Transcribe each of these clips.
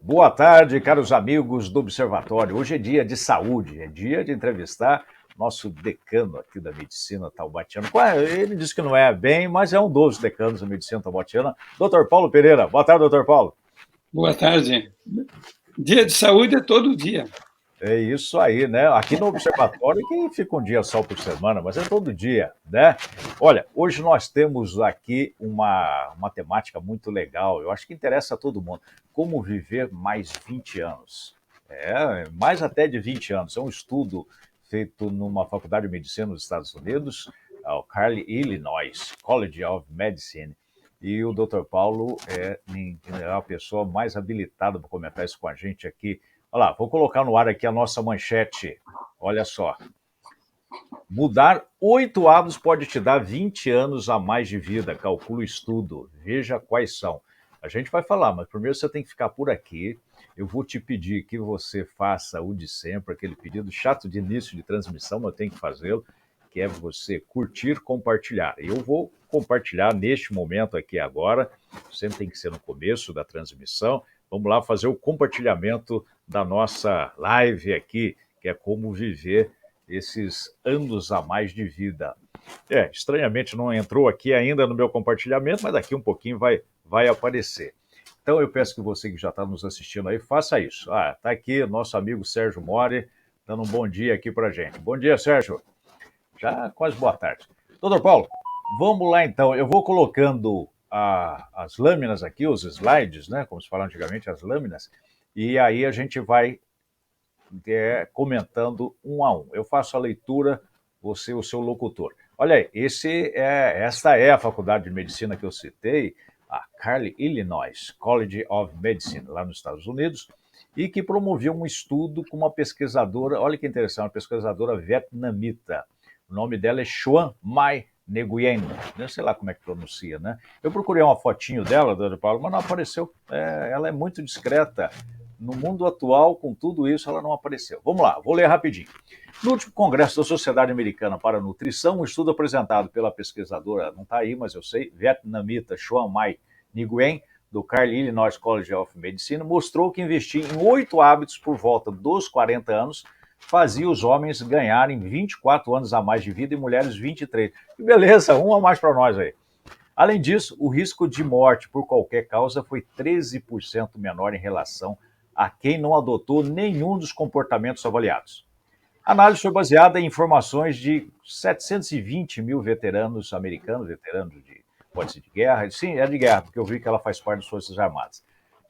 Boa tarde, caros amigos do Observatório. Hoje é dia de saúde, é dia de entrevistar nosso decano aqui da medicina taubatiana. Ele disse que não é bem, mas é um dos decanos da medicina taubatiana, Dr. Paulo Pereira. Boa tarde, Dr. Paulo. Boa tarde. Dia de saúde é todo dia. É isso aí, né? Aqui no Observatório que fica um dia só por semana, mas é todo dia, né? Olha, hoje nós temos aqui uma temática muito legal, eu acho que interessa a todo mundo. Como viver mais 20 anos. Mais até de 20 anos. É um estudo feito numa faculdade de medicina nos Estados Unidos, o Carleigh, Illinois College of Medicine. E o Dr. Paulo é a pessoa mais habilitada para comentar isso com a gente aqui. Olha lá, vou colocar no ar aqui a nossa manchete. Olha só. Mudar 8 hábitos pode te dar 20 anos a mais de vida. Calcula o estudo. Veja quais são. A gente vai falar, mas primeiro você tem que ficar por aqui. Eu vou te pedir que você faça o de sempre, aquele pedido chato de início de transmissão, mas eu tenho que fazê-lo, que é você curtir, compartilhar. Eu vou compartilhar neste momento aqui agora. Sempre tem que ser no começo da transmissão. Vamos lá fazer o compartilhamento da nossa live aqui, que é como viver esses anos a mais de vida. Estranhamente não entrou aqui ainda no meu compartilhamento, mas daqui um pouquinho vai aparecer. Então eu peço que você que já está nos assistindo aí, faça isso. Está aqui nosso amigo Sérgio Mori, dando um bom dia aqui para a gente. Bom dia, Sérgio. Já quase boa tarde. Doutor Paulo, vamos lá então. Eu vou colocando as lâminas aqui, os slides, né? Como se fala antigamente, as lâminas, e aí a gente vai comentando um a um. Eu faço a leitura, você o seu locutor. Olha aí, esta é a faculdade de medicina que eu citei, a Carleigh, Illinois College of Medicine, lá nos Estados Unidos, e que promoveu um estudo com uma pesquisadora, olha que interessante, uma pesquisadora vietnamita. O nome dela é Xuan Mai Nguyen, não sei lá como é que pronuncia, né? Eu procurei uma fotinho dela, doutor Paulo, mas não apareceu. Ela é muito discreta. No mundo atual, com tudo isso, ela não apareceu. Vamos lá, vou ler rapidinho. No último congresso da Sociedade Americana para a Nutrição, um estudo apresentado pela pesquisadora, não está aí, mas eu sei, vietnamita Xuan Mai Nguyen, do Carleigh Illinois College of Medicine, mostrou que investir em 8 hábitos por volta dos 40 anos fazia os homens ganharem 24 anos a mais de vida e mulheres 23. Que beleza, um a mais para nós aí. Além disso, o risco de morte por qualquer causa foi 13% menor em relação a quem não adotou nenhum dos comportamentos avaliados. A análise foi baseada em informações de 720 mil veteranos americanos, pode ser de guerra, sim, é de guerra, porque eu vi que ela faz parte das Forças Armadas,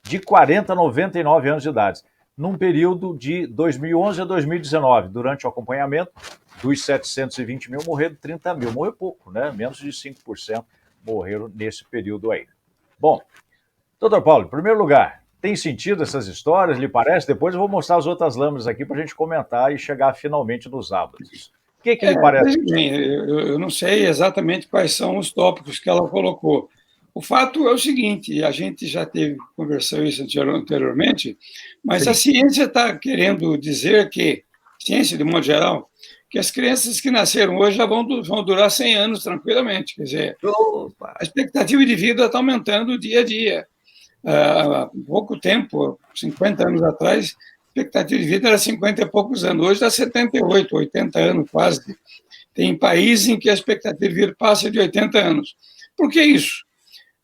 de 40 a 99 anos de idade, num período de 2011 a 2019. Durante o acompanhamento, dos 720 mil, morreram 30 mil. Morreu pouco, né? Menos de 5% morreram nesse período aí. Bom, doutor Paulo, em primeiro lugar, tem sentido essas histórias, lhe parece? Depois eu vou mostrar as outras lâminas aqui para a gente comentar e chegar finalmente nos hábitos. O que lhe parece? Bem, eu não sei exatamente quais são os tópicos que ela colocou. O fato é o seguinte, a gente já conversou isso anteriormente, mas Sim. A ciência está querendo dizer que, ciência de modo geral, que as crianças que nasceram hoje já vão durar 100 anos tranquilamente. Quer dizer, a expectativa de vida está aumentando dia a dia. Há pouco tempo, 50 anos atrás, a expectativa de vida era 50 e poucos anos. Hoje está 78, 80 anos quase. Tem países em que a expectativa de vida passa de 80 anos. Por que isso?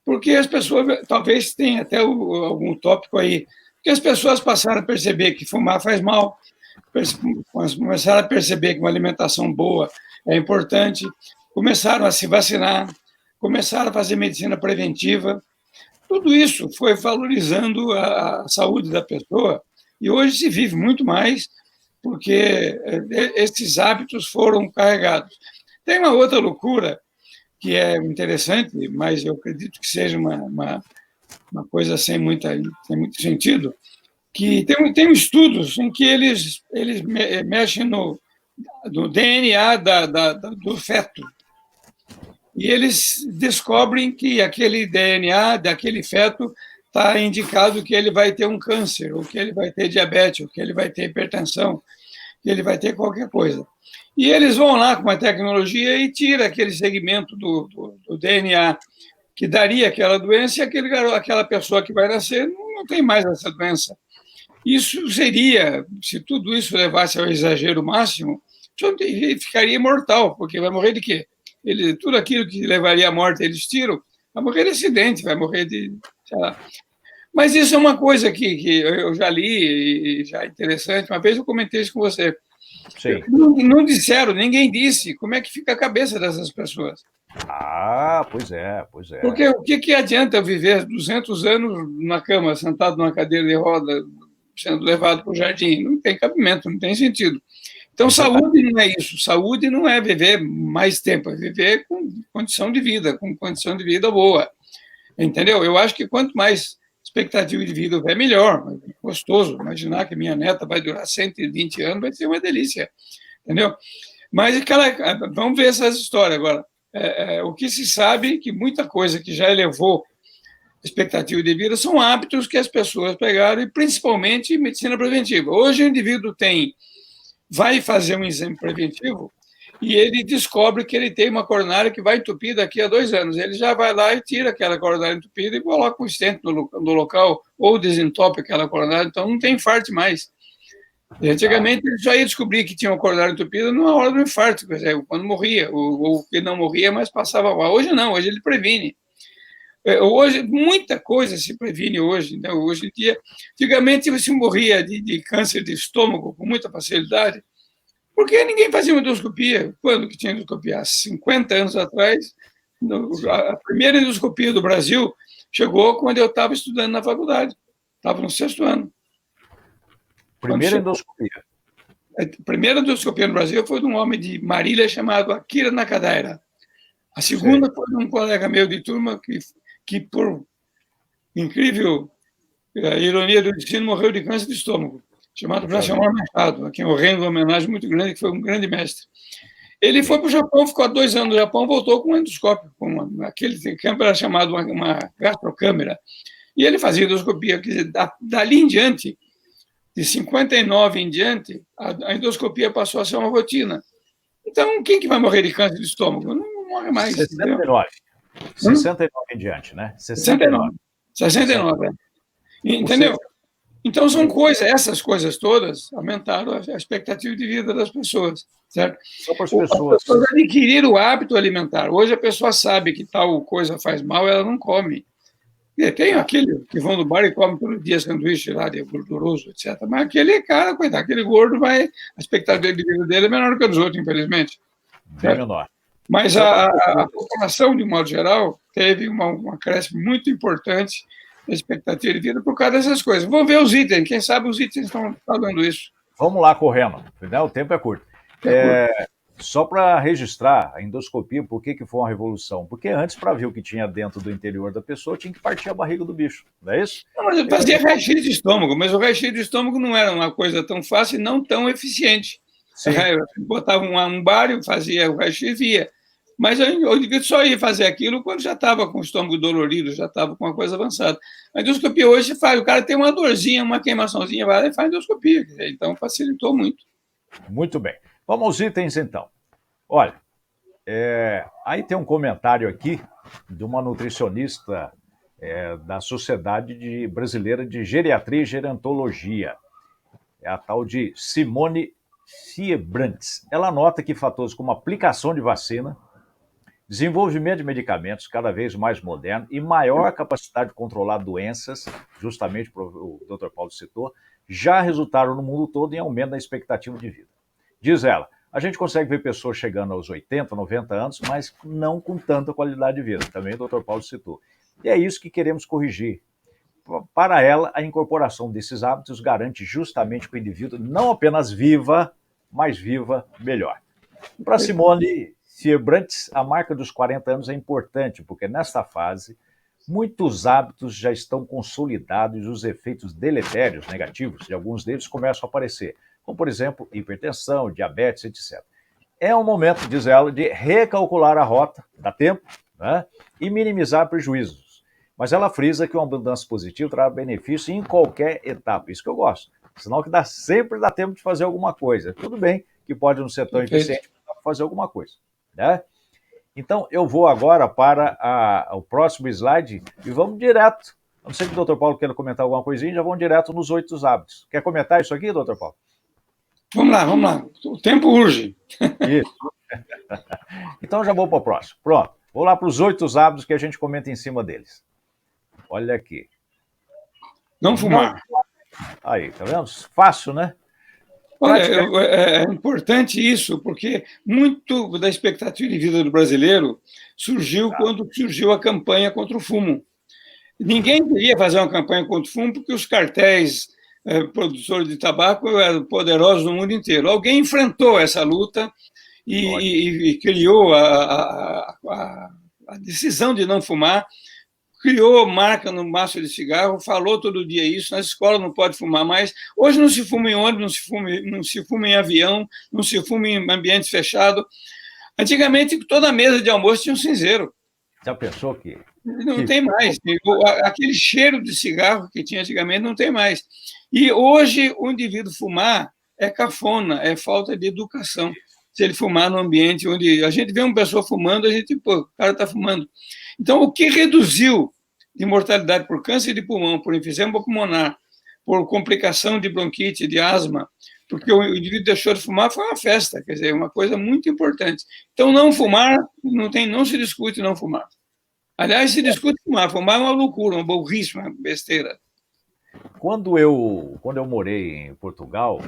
Porque as pessoas, talvez tenha até algum tópico aí, porque as pessoas passaram a perceber que fumar faz mal, começaram a perceber que uma alimentação boa é importante, começaram a se vacinar, começaram a fazer medicina preventiva. Tudo isso foi valorizando a saúde da pessoa e hoje se vive muito mais porque esses hábitos foram carregados. Tem uma outra loucura que é interessante, mas eu acredito que seja uma coisa sem muito sentido, que tem estudos em que eles mexem no DNA do feto. E eles descobrem que aquele DNA daquele feto está indicado que ele vai ter um câncer, ou que ele vai ter diabetes, ou que ele vai ter hipertensão, que ele vai ter qualquer coisa. E eles vão lá com a tecnologia e tira aquele segmento do DNA que daria aquela doença e aquela pessoa que vai nascer não tem mais essa doença. Isso seria, se tudo isso levasse ao exagero máximo, ele ficaria imortal, porque vai morrer de quê? Tudo aquilo que levaria à morte, eles tiram, vai morrer de acidente, vai morrer de, sei lá. Mas isso é uma coisa que eu já li e já é interessante. Uma vez eu comentei isso com você. Sim. Não disseram, ninguém disse como é que fica a cabeça dessas pessoas. Ah, pois é, pois é. Porque o que adianta eu viver 200 anos na cama, sentado numa cadeira de roda, sendo levado para o jardim? Não tem cabimento, não tem sentido. Então, saúde não é isso. Saúde não é viver mais tempo, é viver com condição de vida boa. Entendeu? Eu acho que quanto mais expectativa de vida houver, melhor. Gostoso. Imaginar que minha neta vai durar 120 anos vai ser uma delícia. Entendeu? Mas vamos ver essas histórias agora. O que se sabe que muita coisa que já elevou a expectativa de vida são hábitos que as pessoas pegaram, e principalmente medicina preventiva. Hoje o indivíduo vai fazer um exame preventivo e ele descobre que ele tem uma coronária que vai entupir daqui a 2 anos. Ele já vai lá e tira aquela coronária entupida e coloca um stent no local, ou desentope aquela coronária, então não tem infarto mais. E antigamente ele só ia descobrir que tinha uma coronária entupida na hora do infarto, quer dizer, quando morria, ou que não morria, mas passava mal. Hoje não, hoje ele previne. Hoje, muita coisa se previne hoje. Né? Hoje em dia, antigamente você morria de câncer de estômago com muita facilidade, porque ninguém fazia uma endoscopia. Quando que tinha endoscopia? Há 50 anos atrás, a primeira endoscopia do Brasil chegou quando eu estava estudando na faculdade. Estava no 6º ano. Primeira endoscopia? A primeira endoscopia no Brasil foi de um homem de Marília chamado Akira Nakadaira. A segunda foi de um colega meu de turma que por incrível ironia do destino, morreu de câncer de estômago, chamado Bracemar Machado, a quem eu rendo uma homenagem muito grande, que foi um grande mestre. Ele foi para o Japão, ficou há 2 anos no Japão, voltou com um endoscópio, aquele campo era chamado uma gastrocâmera, e ele fazia endoscopia. Quer dizer, dali em diante, de 59 em diante, a endoscopia passou a ser uma rotina. Então, quem que vai morrer de câncer de estômago? Não morre mais. 69. 69 em diante, né? 69. 69, entendeu? Então, são essas coisas todas aumentaram a expectativa de vida das pessoas, certo? Só para as pessoas adquiriram o hábito alimentar. Hoje a pessoa sabe que tal coisa faz mal, ela não come. Tem aquele que vão no bar e come todo dia sanduíche lá de gorduroso, etc. Mas aquele cara, coitado, aquele gordo a expectativa de vida dele é menor que a dos outros, infelizmente. É menor. Mas a população, de modo geral, teve um acréscimo muito importante na expectativa de vida por causa dessas coisas. Vamos ver os itens. Quem sabe os itens estão falando isso. Vamos lá, correndo. O tempo é curto. Só para registrar a endoscopia, por que foi uma revolução? Porque antes, para ver o que tinha dentro do interior da pessoa, tinha que partir a barriga do bicho, não é isso? Não, mas eu fazia raio-x de estômago, mas o raio-x de estômago não era uma coisa tão fácil e não tão eficiente. Eu botava um bário, fazia o raio-x e via. Mas o indivíduo só ia fazer aquilo quando já estava com o estômago dolorido, já estava com uma coisa avançada. A endoscopia hoje faz, o cara tem uma dorzinha, uma queimaçãozinha, vai lá e faz endoscopia. Então facilitou muito. Muito bem. Vamos aos itens, então. Olha, aí tem um comentário aqui de uma nutricionista da Sociedade Brasileira de Geriatria e Gerontologia. É a tal de Simone Fiebrantes. Ela nota que fatores como aplicação de vacina, desenvolvimento de medicamentos cada vez mais modernos e maior capacidade de controlar doenças, justamente o Dr. Paulo citou, já resultaram no mundo todo em aumento da expectativa de vida. Diz ela, a gente consegue ver pessoas chegando aos 80, 90 anos, mas não com tanta qualidade de vida. Também o Dr. Paulo citou. E é isso que queremos corrigir. Para ela, a incorporação desses hábitos garante justamente que o indivíduo não apenas viva, mas viva melhor. Para Simone Fiebrantes, a marca dos 40 anos é importante, porque nesta fase, muitos hábitos já estão consolidados e os efeitos deletérios, negativos, de alguns deles começam a aparecer, como, por exemplo, hipertensão, diabetes, etc. É um momento, diz ela, de recalcular a rota, dá tempo, né, e minimizar prejuízos. Mas ela frisa que uma mudança positiva trará benefício em qualquer etapa. Isso que eu gosto. Senão que sempre dá tempo de fazer alguma coisa. Tudo bem que pode não ser tão eficiente, mas dá para fazer alguma coisa. Né? Então, eu vou agora para o próximo slide e vamos direto A não ser que o doutor Paulo queira comentar alguma coisinha, já vão direto nos 8 hábitos. Quer comentar isso aqui, doutor Paulo? Vamos lá, vamos lá. O tempo urge. Isso. Então já vou para o próximo. Pronto. Vou lá para os 8 hábitos que a gente comenta em cima deles. Olha aqui. Não fumar. Aí, tá vendo? Fácil, né? Olha, é importante isso, porque muito da expectativa de vida do brasileiro surgiu quando surgiu a campanha contra o fumo. Ninguém queria fazer uma campanha contra o fumo porque os cartéis produtores de tabaco eram poderosos no mundo inteiro. Alguém enfrentou essa luta e criou a decisão de não fumar, criou marca no maço de cigarro, falou todo dia isso, nas escolas não pode fumar mais. Hoje não se fuma em ônibus, não se fuma em avião, não se fuma em ambientes fechados. Antigamente, toda mesa de almoço tinha um cinzeiro. Já pensou que... Não tem mais. Aquele cheiro de cigarro que tinha antigamente não tem mais. E hoje o indivíduo fumar é cafona, é falta de educação. Se ele fumar num ambiente onde a gente vê uma pessoa fumando, a gente, pô, o cara está fumando. Então, o que reduziu de mortalidade por câncer de pulmão, por enfisema pulmonar, por complicação de bronquite, de asma, porque o indivíduo deixou de fumar, foi uma festa, quer dizer, uma coisa muito importante. Então, não fumar, não se discute não fumar. Aliás, se discute fumar. Fumar é uma loucura, uma burrice, uma besteira. Quando eu morei em Portugal,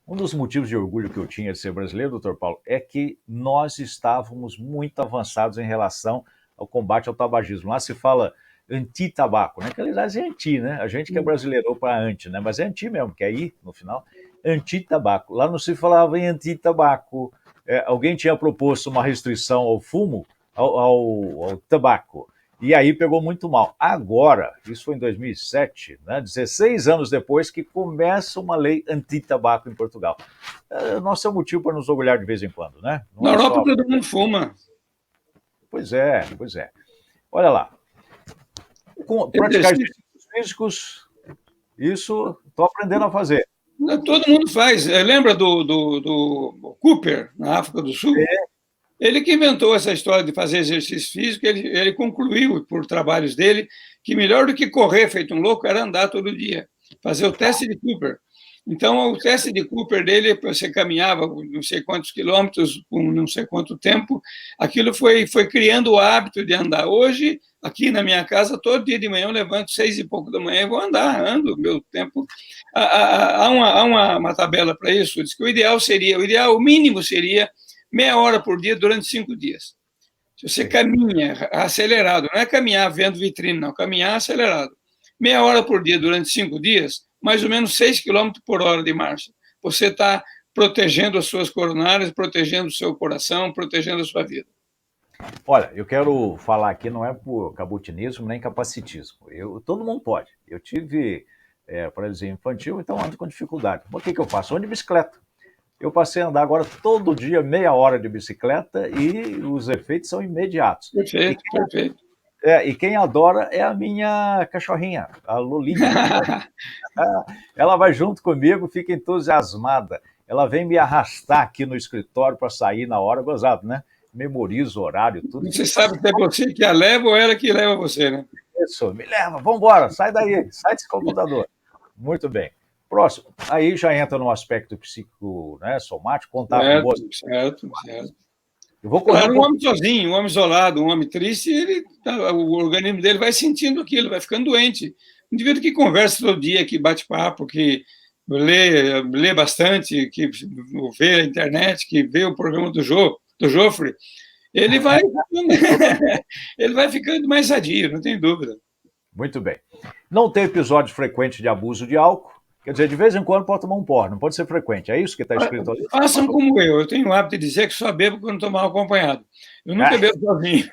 um dos motivos de orgulho que eu tinha de ser brasileiro, doutor Paulo, é que nós estávamos muito avançados em relação ao combate ao tabagismo. Lá se fala anti-tabaco, né? Que aliás é anti, né? A gente que é brasileiro para anti, né? Mas é anti mesmo, que aí, no final, anti-tabaco. Lá não se falava em anti-tabaco. Alguém tinha proposto uma restrição ao fumo, ao tabaco. E aí pegou muito mal. Agora, isso foi em 2007, né, 16 anos depois, que começa uma lei anti-tabaco em Portugal. Nosso é um motivo para nos orgulhar de vez em quando, né? Na Europa todo mundo fuma. Pois é. Olha lá. Praticar exercícios físicos, isso estou aprendendo a fazer. Todo mundo faz. Lembra do Cooper, na África do Sul? Ele que inventou essa história de fazer exercício físico, ele concluiu, por trabalhos dele, que melhor do que correr feito um louco era andar todo dia, fazer o teste de Cooper. Então, o teste de Cooper dele, você caminhava não sei quantos quilômetros, com não sei quanto tempo, aquilo foi criando o hábito de andar. Hoje, aqui na minha casa, todo dia de manhã eu levanto 6 e pouco da manhã e vou andar, ando meu tempo. Há uma tabela para isso, diz que o mínimo seria meia hora por dia durante 5 dias. Se você caminha acelerado, não é caminhar vendo vitrine, não, caminhar acelerado. Meia hora por dia durante 5 dias, mais ou menos 6 km por hora de marcha. Você está protegendo as suas coronárias, protegendo o seu coração, protegendo a sua vida. Olha, eu quero falar aqui, não é por cabutinismo nem capacitismo. Todo mundo pode. Eu tive paralisia infantil, então ando com dificuldade. O que eu faço? Eu ando de bicicleta. Eu passei a andar agora todo dia, meia hora de bicicleta, e os efeitos são imediatos. Perfeito, perfeito. E quem adora é a minha cachorrinha, a Lulinha. Ela vai junto comigo, fica entusiasmada. Ela vem me arrastar aqui no escritório para sair na hora, gozado, né? Memoriza o horário, tudo. Você sabe se é você que a leva ou ela que leva você, né? Isso, me leva, vamos embora, sai daí, sai desse computador. Muito bem. Próximo, aí já entra no aspecto psico, né, somático, contar com você. Certo. Eu vou correr um homem sozinho, um homem isolado, um homem triste, o organismo dele vai sentindo aquilo, vai ficando doente. Um indivíduo que conversa todo dia, que bate papo, que lê bastante, que vê a internet, que vê o programa do Joffre, ele vai ficando mais sadio, não tem dúvida. Muito bem. Não ter episódio frequente de abuso de álcool. Quer dizer, de vez em quando pode tomar um porre, não pode ser frequente. É isso que está escrito ali? Façam como eu. Eu tenho o hábito de dizer que só bebo quando estou mal acompanhado. Eu nunca bebo sozinho.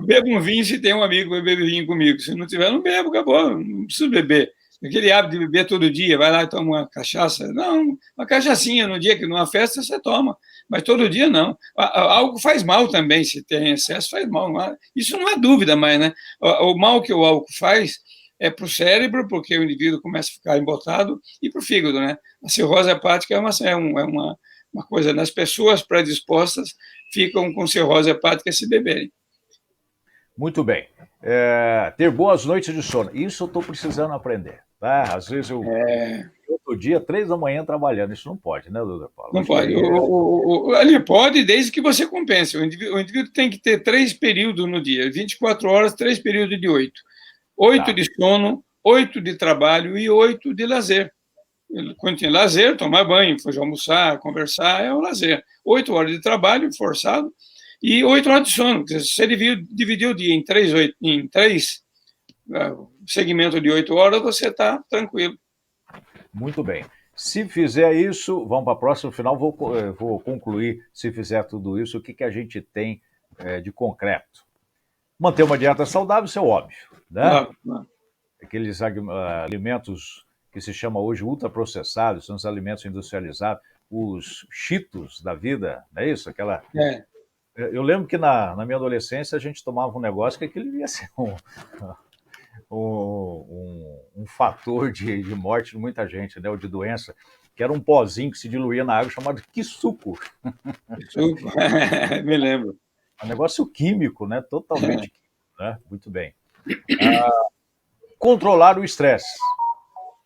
Bebo um vinho se tem um amigo que vai beber vinho comigo. Se não tiver, não bebo, acabou. Não preciso beber. Aquele hábito de beber todo dia, vai lá e toma uma cachaça. Não, uma cachaçinha no dia que numa festa você toma. Mas todo dia não. Álcool faz mal também, se tem excesso faz mal. Isso não é dúvida mais, né? O mal que o álcool faz é para o cérebro, porque o indivíduo começa a ficar embotado, e para o fígado, né? A cirrose hepática é uma coisa, as pessoas predispostas ficam com cirrose hepática se beberem. Muito bem. Ter boas noites de sono. Isso eu estou precisando aprender. Tá? Às vezes outro dia, 3 da manhã trabalhando. Isso não pode, né, doutor Paulo? Não Acho que pode. aí Ele pode desde que você compense. O indivíduo tem que ter 3 períodos no dia, 24 horas, 3 períodos de 8. 8 tá. de sono, 8 de trabalho e 8 de lazer. Quando tem lazer, tomar banho, depois almoçar, conversar, é o lazer. 8 horas de trabalho forçado e 8 horas de sono. Se você dividir o dia em três segmentos de 8 horas, você está tranquilo. Muito bem. Se fizer isso, vamos para a próxima. No final, vou concluir, se fizer tudo isso, o que a gente tem de concreto. Manter uma dieta saudável, isso é óbvio, né? Aqueles alimentos que se chama hoje ultraprocessados, são os alimentos industrializados, os cheetos da vida, não é isso? Eu lembro que na minha adolescência a gente tomava um negócio que aquilo ia ser um fator de morte de muita gente, né? Ou de doença, que era um pozinho que se diluía na água chamado suco. Me lembro. Um negócio químico, né? Totalmente químico, né? Muito bem. Controlar o estresse.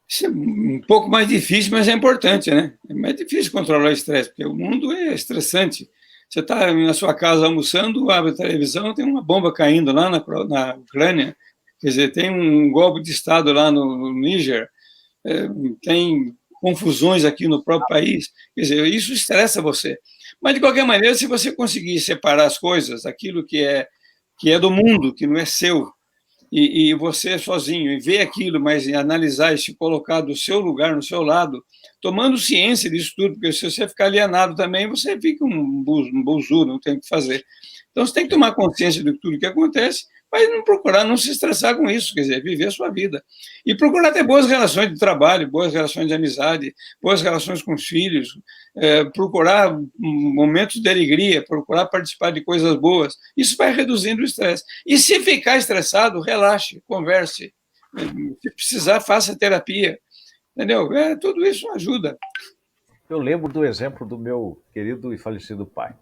Isso é um pouco mais difícil, mas é importante, né? É mais difícil controlar o estresse, porque o mundo é estressante. Você está na sua casa almoçando, abre a televisão, tem uma bomba caindo lá na Ucrânia, quer dizer, tem um golpe de Estado lá no Níger, tem confusões aqui no próprio país, quer dizer, isso estressa você. Mas, de qualquer maneira, se você conseguir separar as coisas, aquilo que é do mundo, que não é seu, e você sozinho, e ver aquilo, mas analisar e se colocar do seu lugar, no seu lado, tomando ciência disso tudo, porque se você ficar alienado também, você fica um buzu, não tem o que fazer. Então, você tem que tomar consciência de tudo que acontece, mas não procurar não se estressar com isso, quer dizer, viver a sua vida. E procurar ter boas relações de trabalho, boas relações de amizade, boas relações com os filhos, procurar momentos de alegria, procurar participar de coisas boas. Isso vai reduzindo o estresse. E se ficar estressado, relaxe, converse. Se precisar, faça terapia. Entendeu? Tudo isso ajuda. Eu lembro do exemplo do meu querido e falecido pai.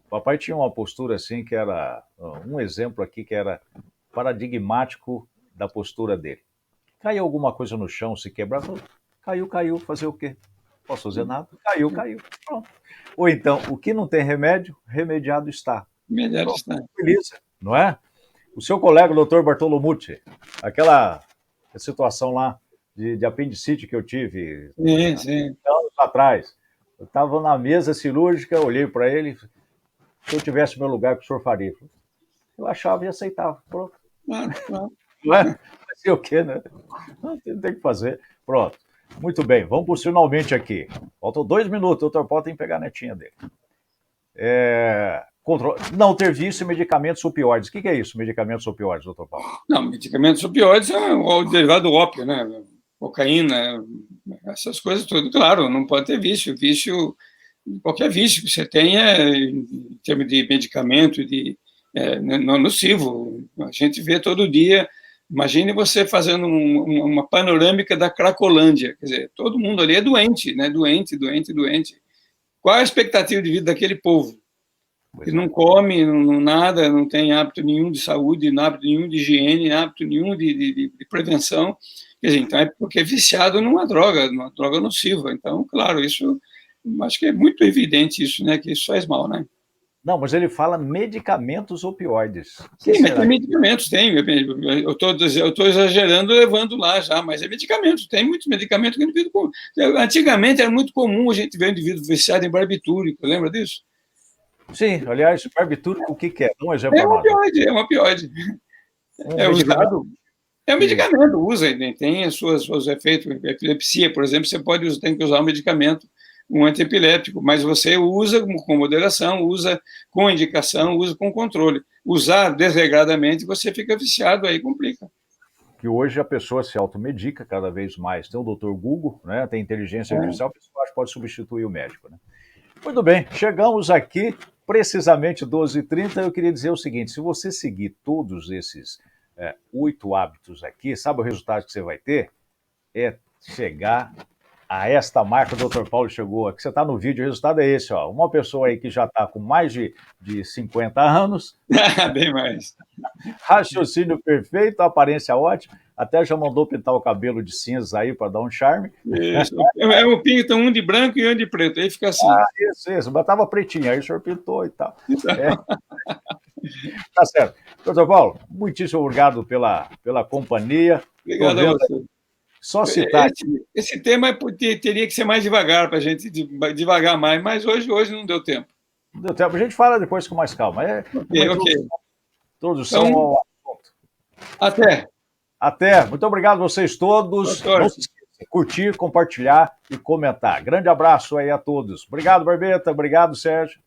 O papai tinha uma postura assim que era um exemplo aqui que era paradigmático da postura dele. Caiu alguma coisa no chão, se quebrar, caiu, fazer o quê? Posso fazer nada? Caiu. Pronto. Ou então, o que não tem remédio, remediado está. Melhor está. Beleza, não é? O seu colega, o doutor Bartolomucci, aquela situação lá de apendicite que eu tive Sim. anos atrás, eu estava na mesa cirúrgica, olhei para ele, se eu tivesse no meu lugar, o que o senhor faria? Eu achava e aceitava. Pronto. Claro. Não é? Fazer o quê, né? Não tem que fazer. Pronto. Muito bem, vamos para o finalmente aqui. Faltam 2 minutos, o doutor Paulo tem que pegar a netinha dele. Não ter vício em medicamentos opioides. O que é isso, medicamentos opioides, doutor Paulo? Não, medicamentos opioides é o derivado do ópio, né? Cocaína, essas coisas tudo. Claro, não pode ter vício. Qualquer vício que você tenha, em termos de medicamento, não é nocivo. A gente vê todo dia. Imagine você fazendo uma panorâmica da Cracolândia. Quer dizer, todo mundo ali é doente, né? Doente. Qual é a expectativa de vida daquele povo? Que não come, não nada, não tem hábito nenhum de saúde, hábito nenhum de higiene, hábito nenhum de prevenção. Quer dizer, então é porque é viciado numa droga nociva. Então, claro, isso, acho que é muito evidente isso, né? Que isso faz mal, né? Não, mas ele fala medicamentos opioides. Sim, mas tem medicamentos, tem. Eu estou exagerando, levando lá já, mas é medicamento. Tem muitos medicamentos que o indivíduo. Antigamente era muito comum a gente ver o indivíduo viciado em barbitúrico, lembra disso? Sim, aliás, barbitúrico, o que é? Dá um exemplo É para uma nós. opioide, é uma opioide. É usado. É um medicamento, usa, tem os seus efeitos. Epilepsia, por exemplo, tem que usar um medicamento, um antiepilético, mas você usa com moderação, usa com indicação, usa com controle. Usar desregradamente, você fica viciado, aí complica. Que hoje a pessoa se automedica cada vez mais. Tem o doutor Google, né? Tem inteligência artificial, a pessoa pode substituir o médico. Né? Muito bem, chegamos aqui, precisamente 12h30. Eu queria dizer o seguinte: se você seguir todos esses 8 hábitos aqui, sabe o resultado que você vai ter? É chegar A esta marca, o Dr. Paulo chegou, que você está no vídeo, o resultado é esse, ó. Uma pessoa aí que já está com mais de 50 anos. Bem mais. Raciocínio perfeito, aparência ótima. Até já mandou pintar o cabelo de cinza aí para dar um charme. Isso. Eu pinto um de branco e um de preto, aí fica assim. Isso. Mas estava pretinho, aí o senhor pintou e tal. Tá certo. Doutor Paulo, muitíssimo obrigado pela companhia. Obrigado a você. Só citar... Esse tema teria que ser mais devagar, para a gente devagar mais, mas hoje não deu tempo. Não deu tempo. A gente fala depois com mais calma. Ok. Introdução então, ao assunto. Até. Muito obrigado a vocês todos. Doutor. Não se esqueça, curtir, compartilhar e comentar. Grande abraço aí a todos. Obrigado, Barbeta. Obrigado, Sérgio.